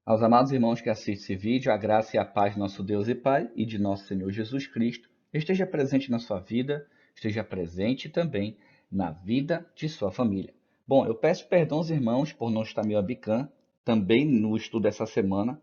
Aos amados irmãos que assistem esse vídeo, a graça e a paz de nosso Deus e Pai e de nosso Senhor Jesus Cristo esteja presente na sua vida, esteja presente também na vida de sua família. Bom, eu peço perdão aos irmãos por não estar meio abicã, também no estudo dessa semana,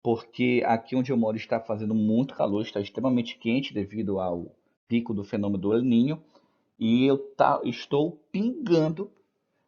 porque aqui onde eu moro está fazendo muito calor, está extremamente quente devido ao pico do fenômeno do El Niño, e estou pingando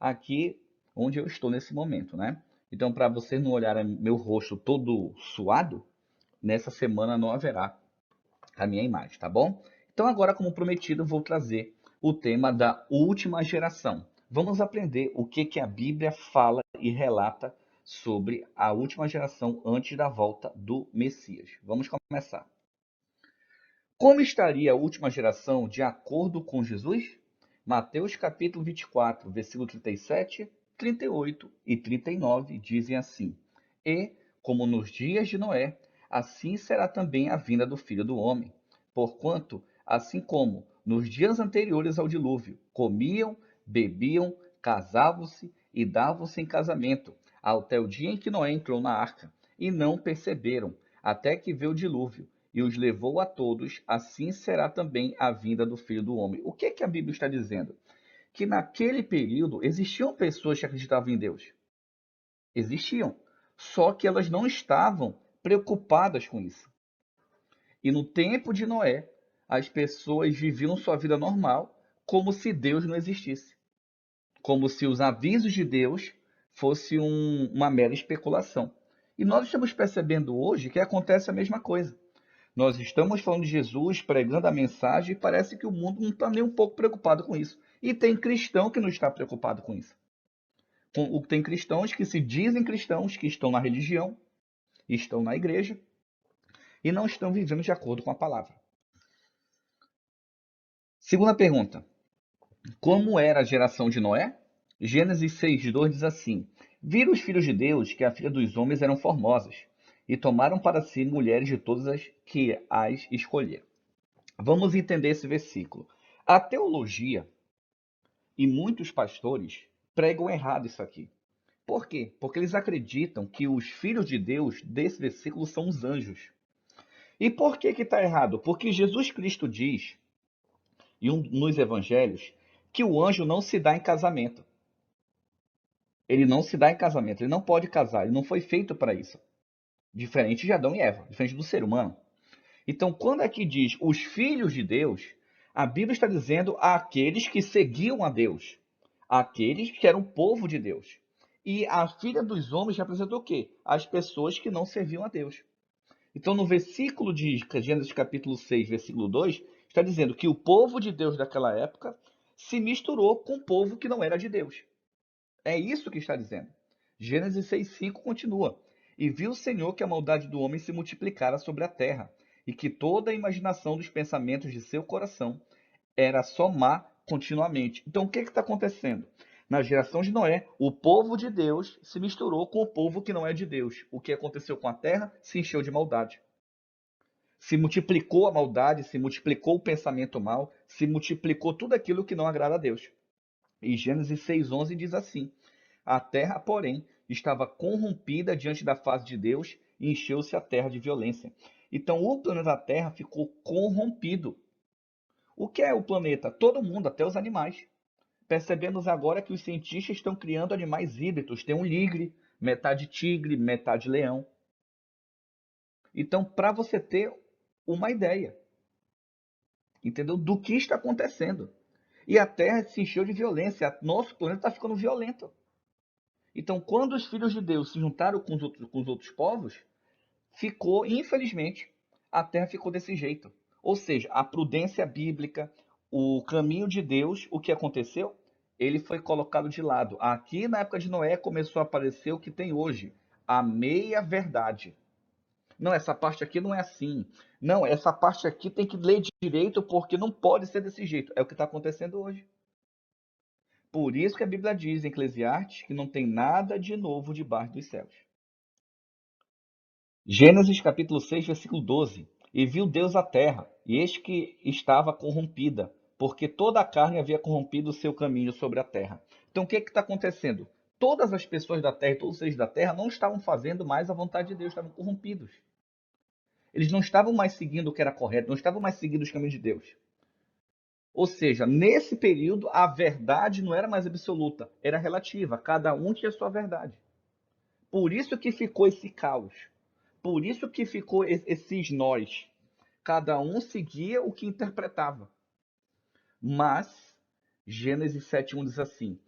aqui onde eu estou nesse momento, né? Então, para vocês não olharem meu rosto todo suado, nessa semana não haverá a minha imagem, tá bom? Então, agora, como prometido, vou trazer o tema da última geração. Vamos aprender o que a Bíblia fala e relata sobre a última geração antes da volta do Messias. Vamos começar. Como estaria a última geração de acordo com Jesus? Mateus capítulo 24, versículo 37, 38 e 39 dizem assim: E, como nos dias de Noé, assim será também a vinda do Filho do Homem. Porquanto, assim como nos dias anteriores ao dilúvio, comiam, bebiam, casavam-se e davam-se em casamento, até o dia em que Noé entrou na arca, e não perceberam, até que veio o dilúvio e os levou a todos, assim será também a vinda do Filho do Homem. O que é que a Bíblia está dizendo? Que naquele período existiam pessoas que acreditavam em Deus. Existiam. Só que elas não estavam preocupadas com isso. E no tempo de Noé, as pessoas viviam sua vida normal, como se Deus não existisse. Como se os avisos de Deus fossem uma mera especulação. E nós estamos percebendo hoje que acontece a mesma coisa. Nós estamos falando de Jesus, pregando a mensagem, e parece que o mundo não está nem um pouco preocupado com isso. E tem cristão que não está preocupado com isso. Tem cristãos que se dizem cristãos, que estão na religião, estão na igreja, e não estão vivendo de acordo com a palavra. Segunda pergunta. Como era a geração de Noé? Gênesis 6:2 diz assim: Viram os filhos de Deus que a filha dos homens eram formosas, e tomaram para si mulheres de todas as que as escolheram. Vamos entender esse versículo. A teologia e muitos pastores pregam errado isso aqui. Por quê? Porque eles acreditam que os filhos de Deus desse versículo são os anjos. E por que está errado? Porque Jesus Cristo diz, nos evangelhos, que o anjo não se dá em casamento. Ele não se dá em casamento, ele não pode casar, ele não foi feito para isso. Diferente de Adão e Eva, diferente do ser humano. Então, quando aqui diz os filhos de Deus, a Bíblia está dizendo àqueles que seguiam a Deus, àqueles que eram o povo de Deus. E a filha dos homens representa o quê? As pessoas que não serviam a Deus. Então, no versículo de Gênesis capítulo 6, versículo 2, está dizendo que o povo de Deus daquela época se misturou com o povo que não era de Deus. É isso que está dizendo. Gênesis 6,5 continua. E viu o Senhor que a maldade do homem se multiplicara sobre a terra, e que toda a imaginação dos pensamentos de seu coração era só má continuamente. Então, o que está acontecendo? Na geração de Noé, o povo de Deus se misturou com o povo que não é de Deus. O que aconteceu com a terra? Se encheu de maldade. Se multiplicou a maldade, se multiplicou o pensamento mal, se multiplicou tudo aquilo que não agrada a Deus. E Gênesis 6,11 diz assim: A terra, porém, estava corrompida diante da face de Deus e encheu-se a terra de violência. Então, o planeta Terra ficou corrompido. O que é o planeta? Todo mundo, até os animais. Percebemos agora que os cientistas estão criando animais híbridos. Tem um ligre, metade tigre, metade leão. Então, para você ter uma ideia, entendeu? Do que está acontecendo. E a Terra se encheu de violência. Nosso planeta está ficando violento. Então, quando os filhos de Deus se juntaram com os outros povos, ficou, infelizmente, a terra ficou desse jeito. Ou seja, a prudência bíblica, o caminho de Deus, o que aconteceu? Ele foi colocado de lado. Aqui, na época de Noé, começou a aparecer o que tem hoje, a meia-verdade. Não, essa parte aqui não é assim. Não, essa parte aqui tem que ler direito porque não pode ser desse jeito. É o que está acontecendo hoje. Por isso que a Bíblia diz em Eclesiastes que não tem nada de novo debaixo dos céus. Gênesis capítulo 6, versículo 12. E viu Deus a terra, e eis que estava corrompida, porque toda a carne havia corrompido o seu caminho sobre a terra. Então o que está acontecendo? todas as pessoas da terra, todos os seres da terra, não estavam fazendo mais a vontade de Deus, estavam corrompidos. Eles não estavam mais seguindo o que era correto, não estavam mais seguindo os caminhos de Deus. Ou seja, nesse período, a verdade não era mais absoluta, era relativa. Cada um tinha a sua verdade. Por isso que ficou esse caos. Por isso que ficou esses nós. Cada um seguia o que interpretava. Mas, Gênesis 7:1 diz assim: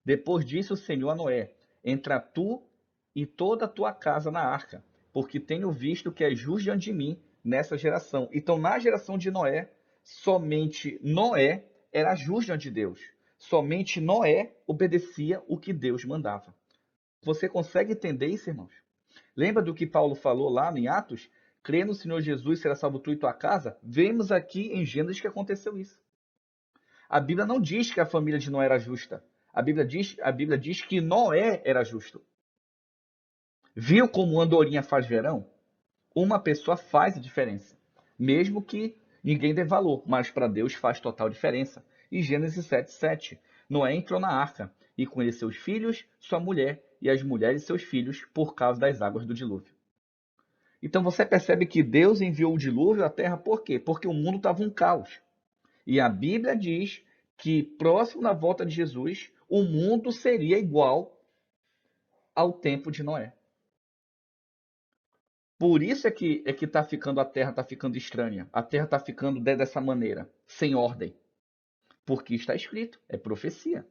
depois disso, o Senhor a Noé: entra tu e toda a tua casa na arca, porque tenho visto que és justo diante de mim nessa geração. Então, na geração de Noé, somente Noé era justo diante de Deus. Somente Noé obedecia o que Deus mandava. Você consegue entender isso, irmãos? Lembra do que Paulo falou lá em Atos? Crê no Senhor Jesus, será salvo tu e tua casa? Vemos aqui em Gênesis que aconteceu isso. A Bíblia não diz que a família de Noé era justa. A Bíblia diz que Noé era justo. Viu como andorinha faz verão? Uma pessoa faz a diferença. Mesmo que ninguém dê valor, mas para Deus faz total diferença. E Gênesis 7:7. Noé entrou na arca, e com ele seus filhos, sua mulher, e as mulheres de seus filhos, por causa das águas do dilúvio. Então você percebe que Deus enviou o dilúvio à terra por quê? Porque o mundo estava um caos. E a Bíblia diz que próximo da volta de Jesus, o mundo seria igual ao tempo de Noé. Por isso é que tá ficando a terra está ficando estranha. A terra está ficando dessa maneira, sem ordem. Porque está escrito, é profecia.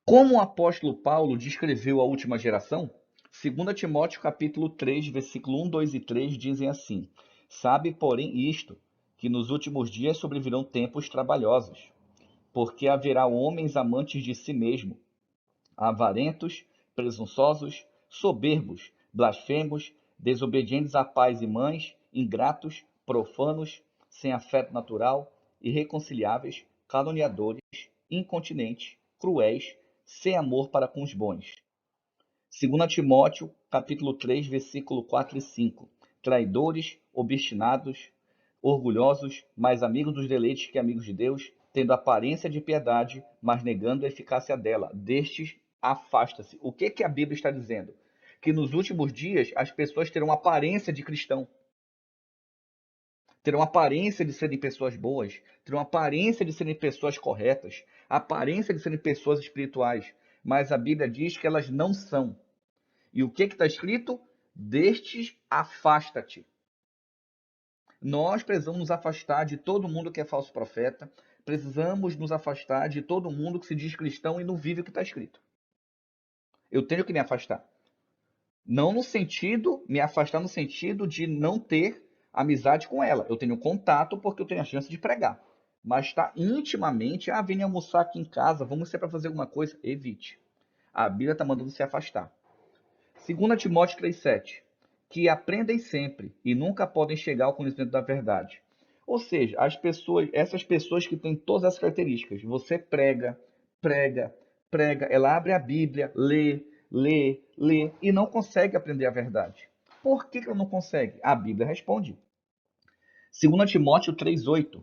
Como o apóstolo Paulo descreveu a última geração, 2 Timóteo capítulo 3, versículo 1, 2 e 3 dizem assim: sabe, porém, isto, que nos últimos dias sobrevirão tempos trabalhosos, porque haverá homens amantes de si mesmo, avarentos, presunçosos, soberbos, blasfemos, desobedientes a pais e mães, ingratos, profanos, sem afeto natural, irreconciliáveis, caluniadores, incontinentes, cruéis, sem amor para com os bons. 2 Timóteo, capítulo 3, versículo 4 e 5. Traidores, obstinados, orgulhosos, mais amigos dos deleites que amigos de Deus, tendo aparência de piedade, mas negando a eficácia dela. Destes, afasta-se. O que a Bíblia está dizendo? Que nos últimos dias as pessoas terão aparência de cristão, terão aparência de serem pessoas boas, terão aparência de serem pessoas corretas, aparência de serem pessoas espirituais, mas a Bíblia diz que elas não são. E o que está escrito? Destes, afasta-te. Nós precisamos nos afastar de todo mundo que é falso profeta, precisamos nos afastar de todo mundo que se diz cristão e não vive o que está escrito. Eu tenho que me afastar. Não no sentido, me afastar no sentido de não ter amizade com ela. Eu tenho contato porque eu tenho a chance de pregar. Mas está intimamente, vem almoçar aqui em casa, vamos ser para fazer alguma coisa, evite. A Bíblia está mandando se afastar. 2 Timóteo 3,7, que aprendem sempre e nunca podem chegar ao conhecimento da verdade. Ou seja, essas pessoas que têm todas as características, você prega, prega, prega, ela abre a Bíblia, lê, lê, lê e não consegue aprender a verdade. Por que ela não consegue? A Bíblia responde. 2 Timóteo 3,8,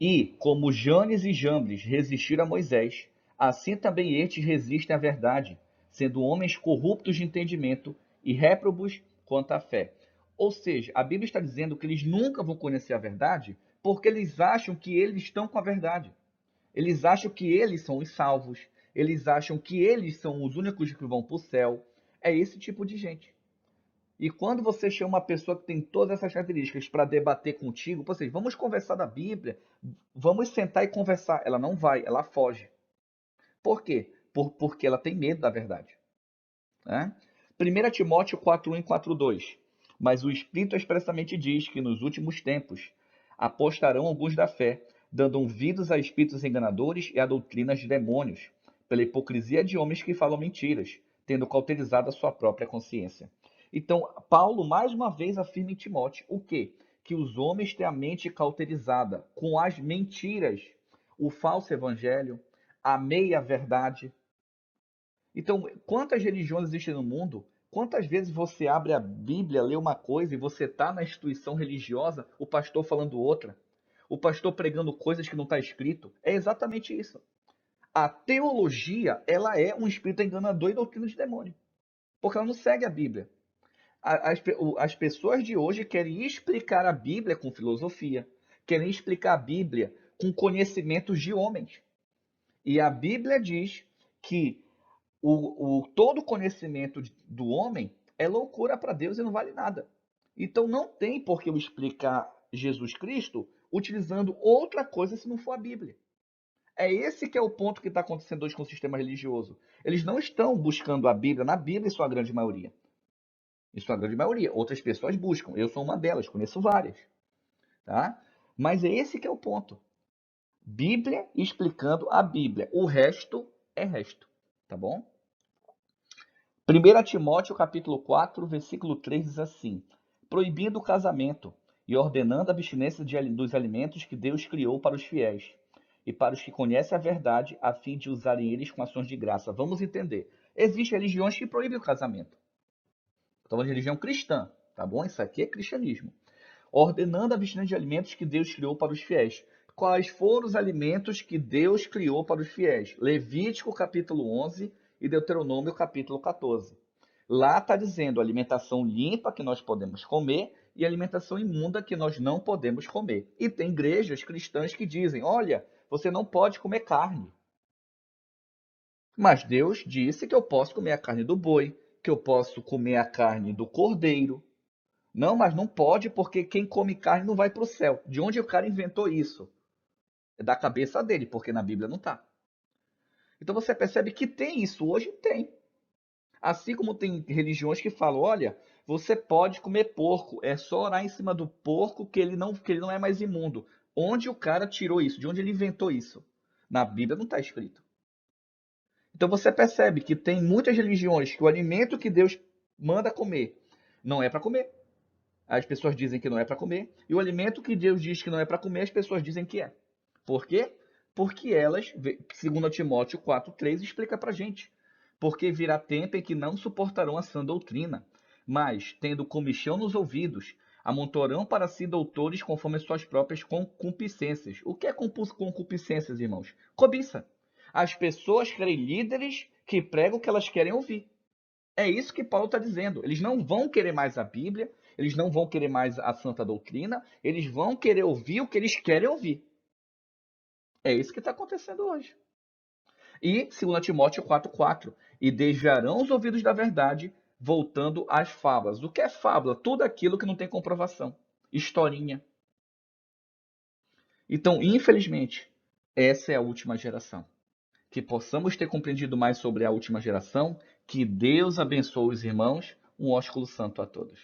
e, como Janes e Jambres resistiram a Moisés, assim também estes resistem à verdade, sendo homens corruptos de entendimento e réprobos quanto à fé. Ou seja, a Bíblia está dizendo que eles nunca vão conhecer a verdade porque eles acham que eles estão com a verdade. Eles acham que eles são os salvos. Eles acham que eles são os únicos que vão para o céu. É esse tipo de gente. E quando você chama uma pessoa que tem todas essas características para debater contigo, ou seja, vamos conversar da Bíblia, vamos sentar e conversar. Ela não vai, ela foge. Por quê? Porque ela tem medo da verdade. Né? 1 Timóteo 4:1 e 4:2. Mas o Espírito expressamente diz que nos últimos tempos apostarão alguns da fé, dando ouvidos a espíritos enganadores e a doutrinas de demônios, pela hipocrisia de homens que falam mentiras, tendo cauterizado a sua própria consciência. Então, Paulo mais uma vez afirma em Timóteo o quê? Que os homens têm a mente cauterizada com as mentiras, o falso evangelho, a meia-verdade. Então, quantas religiões existem no mundo? Quantas vezes você abre a Bíblia, lê uma coisa e você está na instituição religiosa, o pastor falando outra, o pastor pregando coisas que não está escrito? É exatamente isso. A teologia, ela é um espírito enganador e doutrina de demônio, porque ela não segue a Bíblia. As pessoas de hoje querem explicar a Bíblia com filosofia, querem explicar a Bíblia com conhecimentos de homens. E a Bíblia diz que todo conhecimento do homem é loucura para Deus e não vale nada. Então não tem por que eu explicar Jesus Cristo utilizando outra coisa se não for a Bíblia. É esse que é o ponto que está acontecendo hoje com o sistema religioso. Eles não estão buscando a Bíblia na Bíblia, em sua grande maioria. Em sua grande maioria. Outras pessoas buscam. Eu sou uma delas, conheço várias. Tá? Mas é esse que é o ponto. Bíblia explicando a Bíblia. O resto é resto. Tá bom? 1 Timóteo capítulo 4, versículo 3 diz assim: proibindo o casamento e ordenando a abstinência dos alimentos que Deus criou para os fiéis e para os que conhecem a verdade, a fim de usarem eles com ações de graça. Vamos entender. Existem religiões que proíbem o casamento. Então, a religião cristã, tá bom? Isso aqui é cristianismo. Ordenando a abstinência de alimentos que Deus criou para os fiéis. Quais foram os alimentos que Deus criou para os fiéis? Levítico capítulo 11 e Deuteronômio capítulo 14. Lá está dizendo alimentação limpa que nós podemos comer e alimentação imunda que nós não podemos comer. E tem igrejas cristãs que dizem, olha, você não pode comer carne. Mas Deus disse que eu posso comer a carne do boi, que eu posso comer a carne do cordeiro. Não, mas não pode porque quem come carne não vai para o céu. De onde o cara inventou isso? É da cabeça dele, porque na Bíblia não está. Então você percebe que tem isso, hoje tem. Assim como tem religiões que falam, olha, você pode comer porco, é só orar em cima do porco que ele não é mais imundo. Onde o cara tirou isso? De onde ele inventou isso? Na Bíblia não está escrito. Então você percebe que tem muitas religiões que o alimento que Deus manda comer não é para comer. As pessoas dizem que não é para comer. E o alimento que Deus diz que não é para comer, as pessoas dizem que é. Por quê? Porque elas, segundo Timóteo 4,3, explica para a gente. Porque virá tempo em que não suportarão a sã doutrina, mas, tendo comichão nos ouvidos, amontoarão para si doutores conforme as suas próprias concupiscências. O que é concupiscências, irmãos? Cobiça. As pessoas querem líderes que pregam o que elas querem ouvir. É isso que Paulo está dizendo. Eles não vão querer mais a Bíblia, eles não vão querer mais a santa doutrina, eles vão querer ouvir o que eles querem ouvir. É isso que está acontecendo hoje. E, 2 Timóteo 4,4, e desviarão os ouvidos da verdade, voltando às fábulas. O que é fábula? Tudo aquilo que não tem comprovação. Historinha. Então, infelizmente, essa é a última geração. Que possamos ter compreendido mais sobre a última geração, que Deus abençoe os irmãos, um ósculo santo a todos.